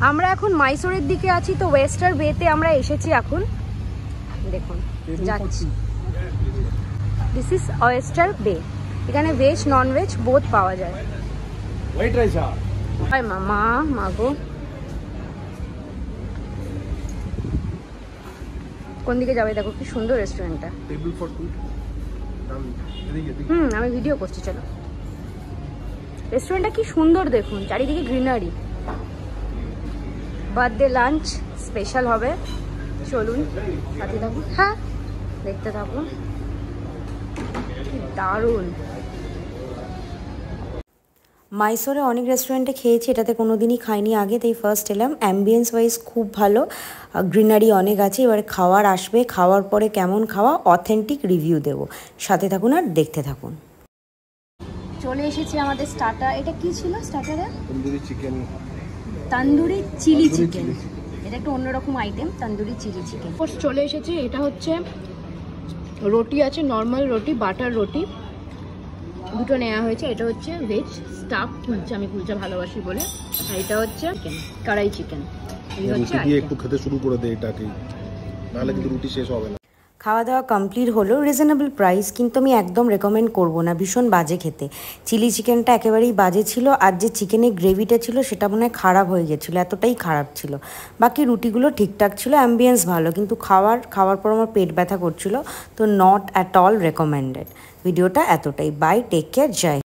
আমরা এখন মাইসোরের দিকে আছি, তো ওয়েস্টার বেতে আমরা এসেছি এখন। দেখুন যাচ্ছি, দিস ইজ ওয়েস্টার বে। এখানে ভেজ নন ভেজ বোথ পাওয়া যায়। মামা মাগো, কোন দিকে যাবে? দেখো কি সুন্দর রেস্টুরেন্টটা। আমি ভিডিও করছি, চলো। রেস্টুরেন্টটা কি সুন্দর দেখুন, চারিদিকে গ্রিনারি। বার্থডে লাঞ্চ স্পেশাল হবে, চলুন সাথে থাকুন। হ্যাঁ, দেখতে থাকুন, দারুণ। মাইসোরে অনেক রেস্টুরেন্টে খেয়েছি, এটাতে কোনো দিনই খাইনি আগে, তাই ফার্স্ট এলাম। অ্যাম্বিয়েন্স ওয়াইজ খুব ভালো, গ্রিনারি অনেক আছে। এবারে খাওয়ার আসবে, খাওয়ার পরে কেমন খাওয়া অথেন্টিক রিভিউ দেবো। সাথে থাকুন আর দেখতে থাকুন। চলে এসেছি আমাদের স্টার্টার। এটা কি ছিল স্টার্টারে? Tandoori chicken, tandoori chilli chicken. এটা একটা অন্যরকম আইটেম, তন্দুরি চিলি চিকেন। চলে এসেছে, এটা হচ্ছে রুটি আছে, নর্মাল রুটি, বাটার রুটি দুটো নেওয়া হয়েছে। এটা হচ্ছে ভেজ স্টাফ কুলচা, আমি কুলচা ভালোবাসি বলে। আর এটা হচ্ছে চিকেন, কড়াই চিকেন। এই হচ্ছে একটু খেতে শুরু করে দে এটাকে, নাহলে কিন্তু রুটি শেষ হবে না। খাওয়া দাওয়া কমপ্লিট হলো, রিজনেবল প্রাইস, কিন্তু আমি একদম রেকমেন্ড করবো না, ভীষণ বাজে খেতে। চিলি চিকেনটা একেবারেই বাজে ছিল, আর যে চিকেনের গ্রেভিটা ছিল সেটা মনে হয় খারাপ হয়ে গেছিলো, এতটাই খারাপ ছিল। বাকি রুটিগুলো ঠিকঠাক ছিল, অ্যাম্বিয়েন্স ভালো, কিন্তু খাওয়ার পর আমার পেট ব্যথা করছিল, তো নট অ্যাট অল রেকমেন্ডেড। ভিডিওটা এতটাই। বাই, টেক কেয়ার, জয়।